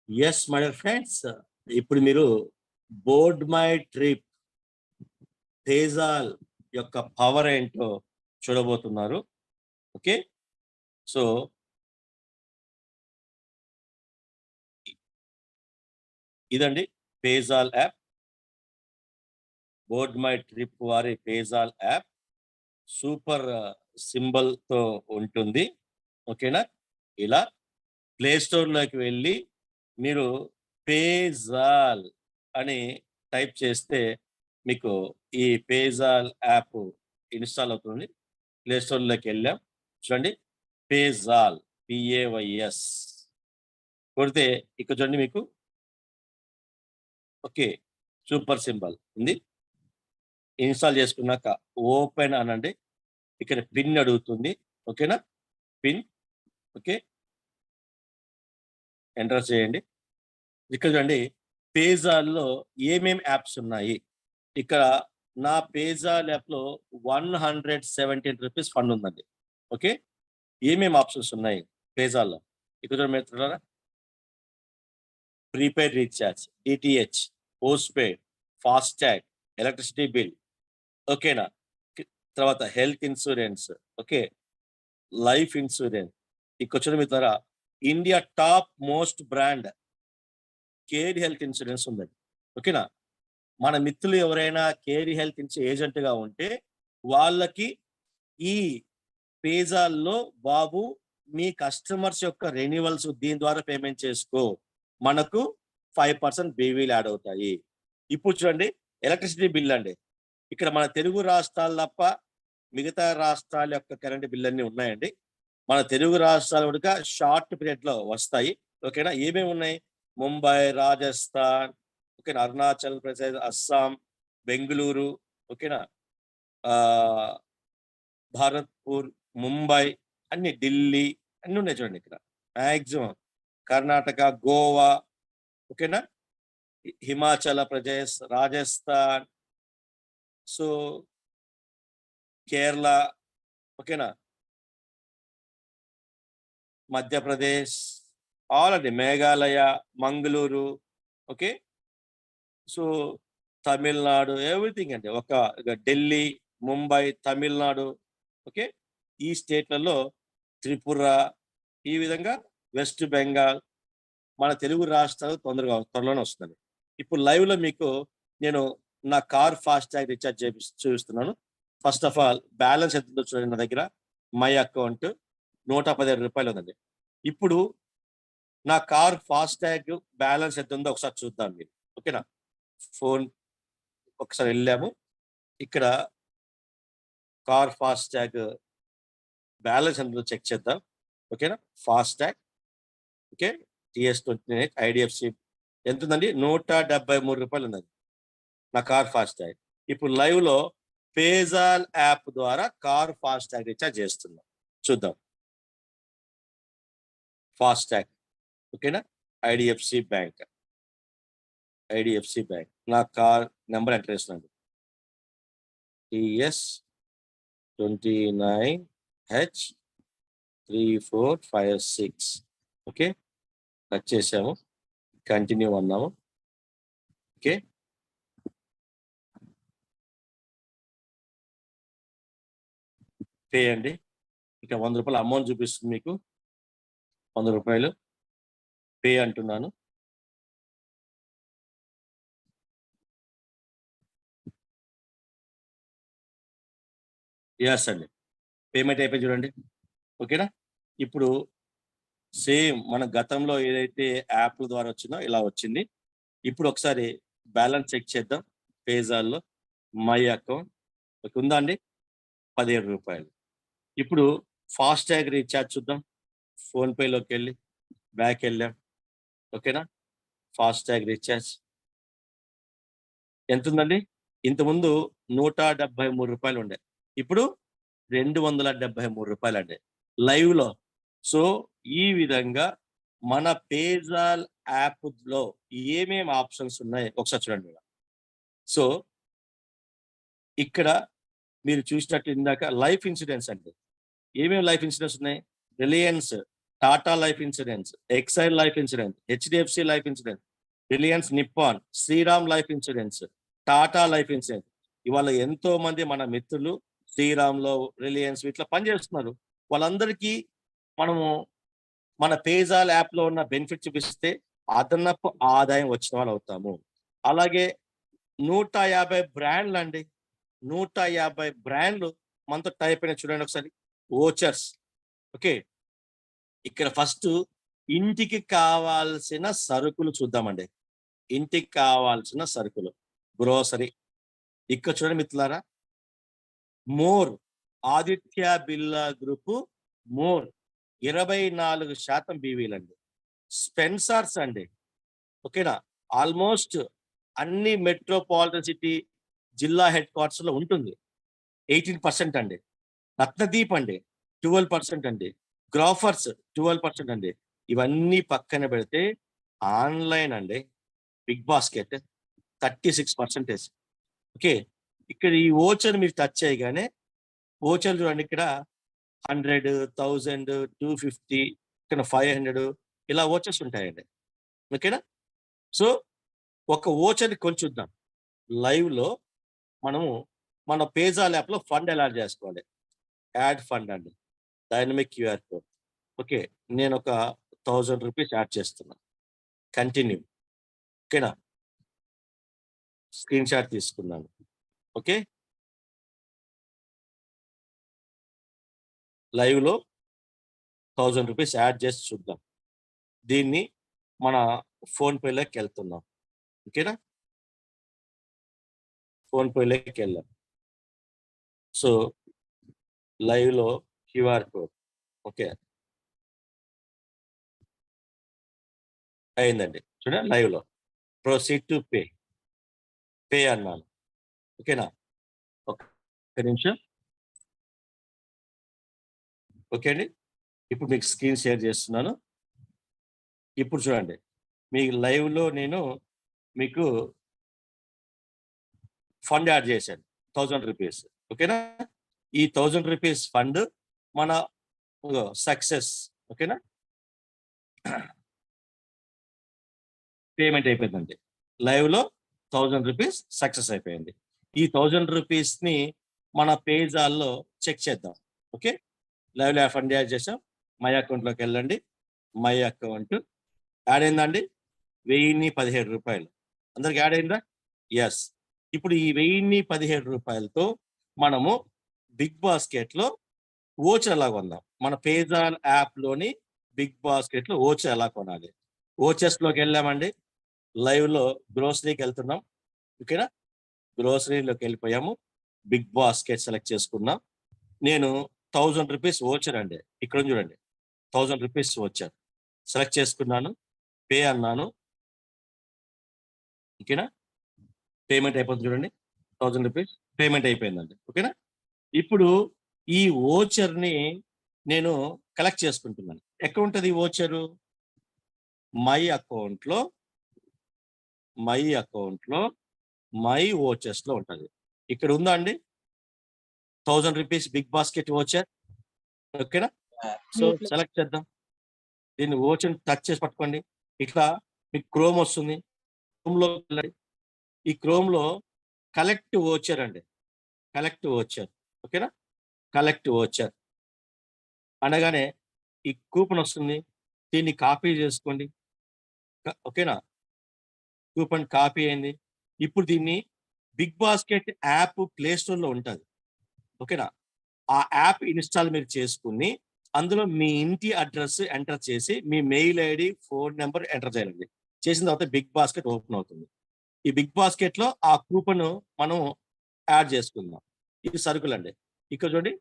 Yes my dear friends, ఇప్పుడు మీరు board My trip తేజాల్ యొక్క పవర్ ఏంటో చూడబోతున్నారు. ఓకే, సో ఇదండి పేజాల్ యాప్. బోర్డ్ మై ట్రిప్ వారి పేజాల్ యాప్ సూపర్ సింబల్ తో ఉంటుంది. ఓకేనా, ఇలా ప్లే స్టోర్లోకి వెళ్ళి మీరు పేజాల్ అని టైప్ చేస్తే మీకు ఈ పేజాల్ యాప్ ఇన్స్టాల్ అవుతుంది. ప్లే స్టోర్లోకి వెళ్ళాం, చూడండి పేజాల్ పిఏవైఎస్ కొడితే ఇక్కడ చూడండి మీకు ఓకే సూపర్ సింబల్ ఉంది. ఇన్స్టాల్ చేసుకున్నాక ఓపెన్ అనండి. ఇక్కడ పిన్ అడుగుతుంది. ఓకేనా, పిన్ ఓకే ఎంటర్ చేయండి. ఇక్కడ చూడండి పేజాల్లో ఏమేమి యాప్స్ ఉన్నాయి. ఇక్కడ నా పేజాల్ యాప్లో 117 రూపీస్ ఫండ్ ఉందండి. ఓకే, ఏమేమి ఆప్షన్స్ ఉన్నాయి పేజాల్లో ఇక్కడ చూడండి మిత్రులారా. Prepaid recharge, DTH, post paid, FASTag, electricity bill, ఓకేనా. తర్వాత health insurance, okay, life insurance. ఇక్కడ చూడండి మిత్రులారా, India top most brand care health insurance ఉందండి. ఓకేనా, మన మిత్రులు ఎవరైనా కేర్ హెల్త్ ఏజెంట్ గా ఉంటే వాళ్ళకి ఈ పేజాల్లో బాబు మీ కస్టమర్స్ యొక్క రెన్యువల్స్ దీని ద్వారా పేమెంట్ చేసుకో, మనకు 5% బీవీలు యాడ్ అవుతాయి. ఇప్పుడు చూడండి ఎలక్ట్రిసిటీ బిల్ అండి. ఇక్కడ మన తెలుగు రాష్ట్రాలు తప్ప మిగతా రాష్ట్రాల యొక్క కరెంట్ బిల్ అన్ని ఉన్నాయండి. మన తెలుగు రాష్ట్రాలు కూడా షార్ట్ పీరియడ్ లో వస్తాయి. ఓకేనా, ఏమేమి ఉన్నాయి? ముంబై, రాజస్థాన్, ఓకేనా, అరుణాచల్ ప్రదేశ్, అస్సాం, బెంగళూరు, ఓకేనా, భారత్పూర్, ముంబై, అన్ని ఢిల్లీ అన్ని ఉన్నాయి చూడండి. ఇక్కడ మ్యాక్సిమం కర్ణాటక, గోవా, ఓకేనా, హిమాచల్ ప్రదేశ్, రాజస్థాన్, సో కేరళ, ఓకేనా, మధ్యప్రదేశ్, ఆల్ అండి, Meghalaya, Mangaluru, okay, so Tamil Nadu, everything అండి. ఢిల్లీ, ముంబై, తమిళనాడు, ఓకే, ఈ స్టేట్లలో త్రిపుర, ఈ విధంగా వెస్ట్ బెంగాల్, మన తెలుగు రాష్ట్రాలు త్వరలోనే వస్తుంది. ఇప్పుడు లైవ్ లో మీకు నేను నా కార్ ఫాస్టాగ్ రీఛార్జ్ చూపిస్తున్నాను. ఫస్ట్ ఆఫ్ ఆల్ బ్యాలెన్స్ ఎంత చూడండి. నా దగ్గర మై అకౌంట్ 117 రూపాయలు ఉందండి. ఇప్పుడు నా కార్ ఫాస్టాగ్ బ్యాలెన్స్ ఎంత ఉందో ఒకసారి చూద్దాం మీరు. ఓకేనా, ఫోన్ ఒకసారి వెళ్ళాము. ఇక్కడ కార్ ఫాస్టాగ్ బ్యాలెన్స్ ఎంత చెక్ చేద్దాం. ఓకేనా, ఫాస్టాగ్, ఓకే, TS29 ఐడిఎఫ్సి ఎంత ఉందండి? 173 రూపాయలు ఉందండి నా కార్ ఫాస్టాగ్. ఇప్పుడు లైవ్ లో పేజాల్ యాప్ ద్వారా కార్ ఫాస్టాగ్ రీఛార్జ్ చేస్తున్నాం. చూద్దాం. ఫాస్టాగ్, ఓకేనా, ఐడిఎఫ్సి బ్యాంక్, నా కార్ నెంబర్ ఎంటర్ చేస్తున్నాను. TS29H3456, ఓకే, టచ్ చేసాము, కంటిన్యూ అన్నాము. ఓకే, పే అండి. ఇక 100 రూపాయల అమౌంట్ చూపిస్తుంది మీకు. 100 రూపాయలు పే అంటున్నాను. ఎస్ అండి, పేమెంట్ అయిపోయి చూడండి. ఓకేనా, ఇప్పుడు సేమ్ మన గతంలో ఏదైతే యాప్ల ద్వారా వచ్చిందో ఇలా వచ్చింది. ఇప్పుడు ఒకసారి బ్యాలెన్స్ చెక్ చేద్దాం. పేజాల్లో మై అకౌంట్ ఉందా అండి? 17 రూపాయలు. ఇప్పుడు ఫాస్టాగ్ రీఛార్జ్ చూద్దాం. ఫోన్పేలోకి వెళ్ళి బ్యాక్ వెళ్ళాం. ఓకేనా, ఫాస్టాగ్ రీఛార్జ్ ఎంత ఉందండి? ఇంతకుముందు 173 రూపాయలు ఉండే, ఇప్పుడు 273 రూపాయలు అండి లైవ్ లో. సో ఈ విధంగా మన పేజాల్ యాప్ లో ఏమేమి ఆప్షన్స్ ఉన్నాయి ఒకసారి చూడండి. సో ఇక్కడ మీరు చూసినట్టు ఇందాక లైఫ్ ఇన్సూరెన్స్ అండి. ఏమేమి లైఫ్ ఇన్సూరెన్స్ ఉన్నాయి? Reliance Tata life insurance, Exide life insurance, HDFC life insurance, Reliance Nippon, Shriram life insurance, Tata life insurance. ఇవాళ ఎంతో మంది మన మిత్రులు శ్రీరామ్లో, రిలయన్స్ ఇట్లా పనిచేస్తున్నారు. వాళ్ళందరికీ మనము మన పేజాల్ యాప్లో ఉన్న బెనిఫిట్ చూపిస్తే అదనపు ఆదాయం వచ్చిన వాళ్ళు అవుతాము. అలాగే 150 బ్రాండ్లు అండి, 150 బ్రాండ్లు మనతో టైప్ అయిన చూడండి ఒకసారి. ఓచర్స్. ఓకే, ఇక్కడ ఫస్ట్ ఇంటికి కావాల్సిన సరుకులు చూద్దామండి. ఇంటికి కావాల్సిన సరుకులు, గ్రోసరీ. ఇక్కడ చూడండి మిత్రులారా, More, Aditya Birla group More 24% బీవీలండి. స్పెన్సర్స్ అండి, ఓకేనా, ఆల్మోస్ట్ అన్ని మెట్రోపాలిటన్ సిటీ జిల్లా హెడ్ క్వార్టర్స్ లో ఉంటుంది, 18% అండి. రత్నదీప్ అండి 12% అండి. గ్రాఫర్స్ 12% అండి. ఇవన్నీ పక్కన పెడితే ఆన్లైన్ అండి, బిగ్ బాస్కెట్ 36%. ఓకే, ఇక్కడ ఈ ఓచర్ మీరు టచ్ చేయగానే ఓచర్ చూడండి, ఇక్కడ 100, 1000, 250, ఇక్కడ 500 ఇలా ఓచర్స్ ఉంటాయండి. ఓకేనా. సో ఒక ఓచర్ని కొంచుద్దాం. లైవ్ లో మనము మన పేజాల్ యాప్ లో ఫండ్ ఎలా చేసుకోవాలి. యాడ్ ఫండ్ అండి, డైనమిక్ క్యూఆర్ కోడ్. ఓకే, నేను ఒక 1000 రూపీస్ యాడ్ చేస్తున్నా. కంటిన్యూ. ఓకేనా, స్క్రీన్ షాట్ తీసుకున్నాను. ఓకే, లైవ్ లో 1000 రూపీస్ యాడ్ చేసి చూద్దాం. దీన్ని మన ఫోన్ పేలోకి వెళ్తున్నాం. ఓకేనా, ఫోన్ పేలోకి వెళ్ళాం. సో లైవ్ లో క్యూఆర్ కోడ్. ఓకే, అయిందండి. చూడండి లైవ్ లో ప్రొసీడ్ టు పే, పే అన్నాను. ఓకేనా, ఒక నిమిషం. ఓకే అండి, ఇప్పుడు మీకు స్క్రీన్ షేర్ చేస్తున్నాను. ఇప్పుడు చూడండి, మీ లైవ్ లో నేను మీకు ఫండ్ యాడ్ చేశాను 1000 రూపీస్. ఓకేనా, ఈ 1000 రూపీస్ ఫండ్ మన సక్సెస్. ఓకేనా, పేమెంట్ అయిపోయిందండి. లైవ్ లో 1000 రూపీస్ సక్సెస్ అయిపోయింది. ఈ 1000 రూపీస్ ని మన పేజాల్లో చెక్ చేద్దాం. ఓకే, లైవ్ లో ఫండ్ యాడ్ చేసాం. మై అకౌంట్ లోకి వెళ్ళండి. మై అకౌంట్ యాడ్ అయిందండి, 1017 రూపాయలు. అందరికి యాడ్ అయిందా? ఎస్. ఇప్పుడు ఈ 1017 రూపాయలతో మనము బిగ్ బాస్కెట్ లో ఓచర్ ఎలా కొందాం. మన పేజాల్ యాప్ లోని బిగ్ బాస్కెట్ లో ఓచర్ ఎలా కొనాలి. ఓచర్స్ లోకి వెళ్ళామండి. లైవ్ లో గ్రోసరీకి వెళ్తున్నాం. ఓకేనా, గ్రోసరీలోకి వెళ్ళిపోయాము. బిగ్ బాస్కెట్ సెలెక్ట్ చేసుకున్నాం. నేను 1000 రూపీస్ ఓచర్ అండి, ఇక్కడ చూడండి 1000 రూపీస్ ఓచర్ సెలెక్ట్ చేసుకున్నాను. పే అన్నాను. ఓకేనా, పేమెంట్ అయిపోతుంది చూడండి, 1000 రూపీస్ పేమెంట్ అయిపోయిందండి. ఓకేనా, ఇప్పుడు ఈ ఓచర్ ని నేను కలెక్ట్ చేసుకుంటున్నాను. ఎక్కడ ఉంటుంది ఈ ఓచరు? మై అకౌంట్ లో, మై అకౌంట్ లో, మై ఓచర్స్ లో ఉంటుంది. ఇక్కడ ఉందా అండి 1000 రూపీస్ బిగ్ బాస్కెట్ ఓచర్. ఓకేనా, సో సెలెక్ట్ చేద్దాం. దీన్ని ఓచర్ టచ్ చేసి పట్టుకోండి. ఇట్లా మీకు క్రోమ్ వస్తుంది. క్రోమ్ లో ఈ క్రోమ్ లో కలెక్ట్ ఓచర్ అండి, కలెక్ట్ ఓచర్. ఓకేనా, కలెక్ట్ ఓచర్ అనగానే ఈ కూపన్ వస్తుంది. దీన్ని కాపీ చేసుకోండి. ఓకేనా, కూపన్ కాపీ అయింది. ఇప్పుడు దీన్ని Big Basket app play store లో ఉంటుంది. ఓకేనా, ఆ యాప్ ఇన్స్టాల్ మీరు చేసుకుని అందులో మీ ఇంటి అడ్రస్ ఎంటర్ చేసి మీ mail ID, phone number enter చేయాలండి. చేసిన తర్వాత బిగ్ బాస్కెట్ ఓపెన్ అవుతుంది. ఈ బిగ్ బాస్కెట్ లో ఆ కూపన్ మనం యాడ్ చేసుకుందాం. ఇది సరుకులు అండి. ఇక్కడ చూడండి,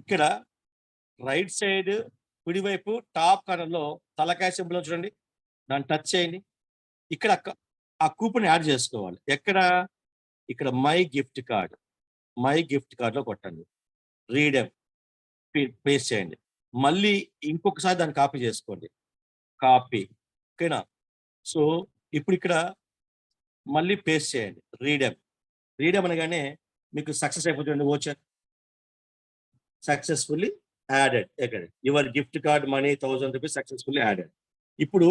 ఇక్కడ రైట్ సైడ్ కుడివైపు టాప్ కార్నర్ లో తలకాయ సింబల్ చూడండి, దాన్ని టచ్ చేయండి. ఇక్కడ ఆ కూపన్ యాడ్ చేసుకోవాలి. ఎక్కడ? ఇక్కడ my gift card, my gift card లో కొట్టండి. రీడమ్ పేస్ట్ చేయండి. మళ్ళీ ఇంకొకసారి దాన్ని కాపీ చేసుకోండి. కాపీ. ఓకేనా, సో ఇప్పుడు ఇక్కడ మళ్ళీ పేస్ట్ చేయండి. రీడమ్ ఫ్రీడమ్ అనగానే మీకు సక్సెస్ అయిపోతుంది ఓచర్ సక్సెస్ఫుల్లీ యాడెడ్ ఎక్కడ your gift card money 1000 rupees successfully added. ఇప్పుడు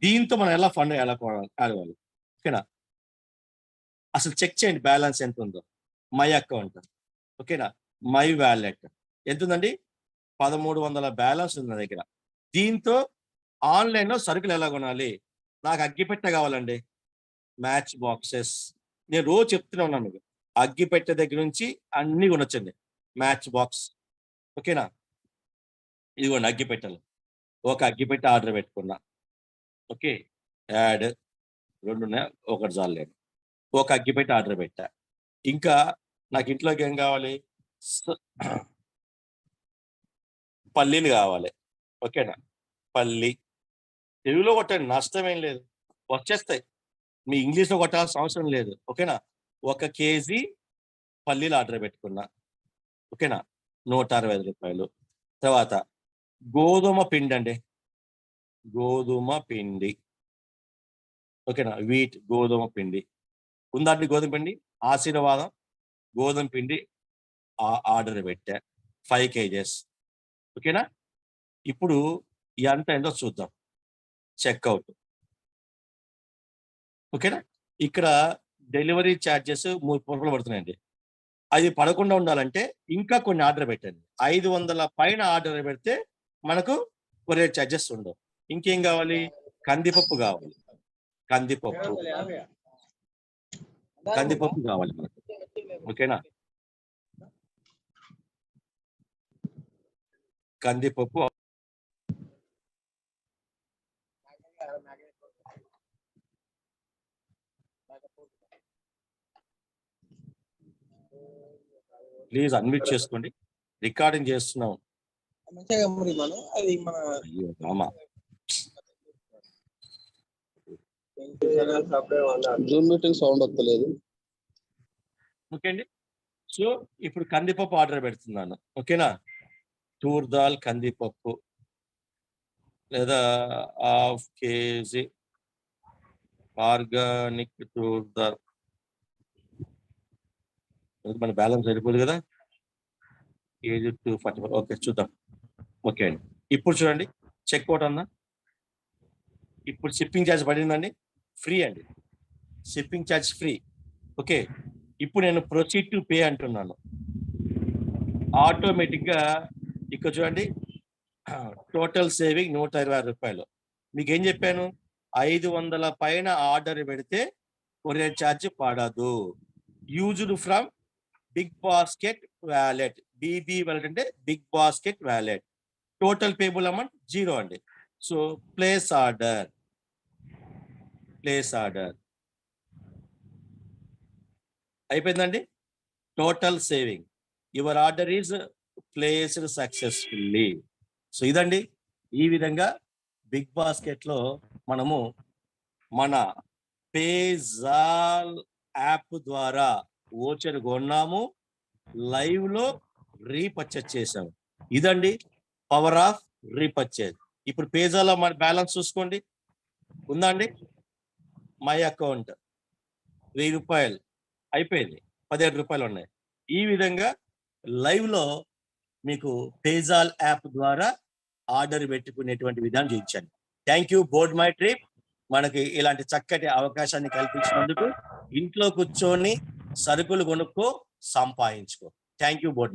దీంతో మనం ఎలా ఫండ్ ఎలా ఆడవాలి ఓకేనా. అసలు చెక్ చేయండి బ్యాలెన్స్ ఎంత ఉందో. మై అకౌంట్ ఓకేనా, మై వ్యాలెట్ ఎంత ఉందండి, 1300 బ్యాలెన్స్ ఉంది నా దగ్గర. దీంతో ఆన్లైన్ లో సరుకులు ఎలా కొనాలి, నాకు అగ్గిపెట్టె కావాలండి, మ్యాచ్ బాక్సెస్ నేను రోజు చెప్తూనే ఉన్నాను మీకు, అగ్గిపెట్టె దగ్గర నుంచి అన్ని కొనొచ్చండి. మ్యాచ్ బాక్స్ ఓకేనా, ఇదిగోండి అగ్గిపెట్టెలు. ఒక అగ్గిపెట్టె ఆర్డర్ పెట్టుకున్నా ఓకే, యాడ్ 2 ఉన్నాయి, ఒకటి చాలండి. ఒక అగ్గిపెట్టె ఆర్డర్ పెట్టా. ఇంకా నాకు ఇంట్లోకి ఏం కావాలి, పల్లీలు కావాలి ఓకేనా, పల్లి తెలుగులో కొట్టండి నష్టం ఏం లేదు, వచ్చేస్తాయి. మీ ఇంగ్లీష్లో కొట్టాల్సిన అవసరం లేదు ఓకేనా. 1 కేజీ పల్లీలు ఆర్డర్ పెట్టుకున్నా ఓకేనా, 165 రూపాయలు. తర్వాత గోధుమ పిండి అండి, గోధుమ పిండి ఓకేనా, వీట్ గోధుమ పిండి ఉందండి, గోధుమ పిండి ఆశీర్వాదం గోధుమ పిండి ఆర్డర్ పెట్టా 5 కేజెస్ ఓకేనా. ఇప్పుడు ఎంత ఏందో చూద్దాం, చెక్అవుట్ ఓకేనా. ఇక్కడ డెలివరీ ఛార్జెస్ 3 రూపాయలు పడుతున్నాయండి. అది పడకుండా ఉండాలంటే ఇంకా కొన్ని ఆర్డర్ పెట్టండి. 500 పైన ఆర్డర్ పెడితే మనకు కొరియర్ ఛార్జెస్ ఉండవు. ఇంకేం కావాలి, కందిపప్పు కావాలి, కందిపప్పు కందిపప్పు కావాలి మనకు ఓకేనా. కందిపప్పు ప్లీజ్ అన్మ్యూట్ చేసుకోండి, రికార్డింగ్ చేస్తున్నాం. అయ్యో మామా జూమ్ మీటింగ్ సౌండ్ వస్తలేదు. ఓకే అండి. సో ఇప్పుడు కందిపప్పు ఆర్డర్ పెడుతున్నాను ఓకేనా. తూర్ దాల్ కందిపప్పు లేదా 1/2 కేజీ ఆర్గానిక్ తూర్ దాల్, మన బ్యాలెన్స్ సరిపోదు కదా, కేజీ 240. ఓకే చూద్దాం. ఓకే అండి, ఇప్పుడు చూడండి చెక్ అవుట్ అన్నా. ఇప్పుడు షిప్పింగ్ ఛార్జ్ పడిందండి, ఫ్రీ అండి, షిప్పింగ్ ఛార్జ్ ఫ్రీ ఓకే. ఇప్పుడు నేను ప్రొసీడ్ టు పే అంటున్నాను, ఆటోమేటిక్గా ఇక్కడ చూడండి టోటల్ సేవింగ్ 126 రూపాయలు. మీకు ఏం చెప్పాను, 500 పైన ఆర్డర్ పెడితే కొరియర్ ఛార్జ్ పడదు. Used from Big Basket wallet, BB wallet అంటే Big Basket wallet. Total payable amount 0 అండి. So place order, place order అయిపోయిందండి. Total saving, your order is placed successfully. So ఇదండి, ఈ విధంగా బిగ్ బాస్కెట్ లో మనము మన పేజాల్ యాప్ ద్వారా ఓచర్ కొన్నాము, లైవ్ లో రీపర్చేజ్ చేసాము. ఇదండి పవర్ ఆఫ్ రీపర్చేజ్. ఇప్పుడు పేజాలో మన బ్యాలెన్స్ చూసుకోండి, ఉందా అండి, మై అకౌంట్ 1000 రూపాయలు అయిపోయింది, 17 రూపాయలు ఉన్నాయి. ఈ విధంగా లైవ్ లో మీకు పేజాల్ యాప్ ద్వారా ఆర్డర్ పెట్టుకునేటువంటి విధానం చూపించాను. Thank you Board My Trip, మనకి ఇలాంటి చక్కటి అవకాశాన్ని కల్పించినందుకు. ఇంట్లో కూర్చొని సరుకులు కొనుక్కో, సంపాదించుకో. Thank you Board my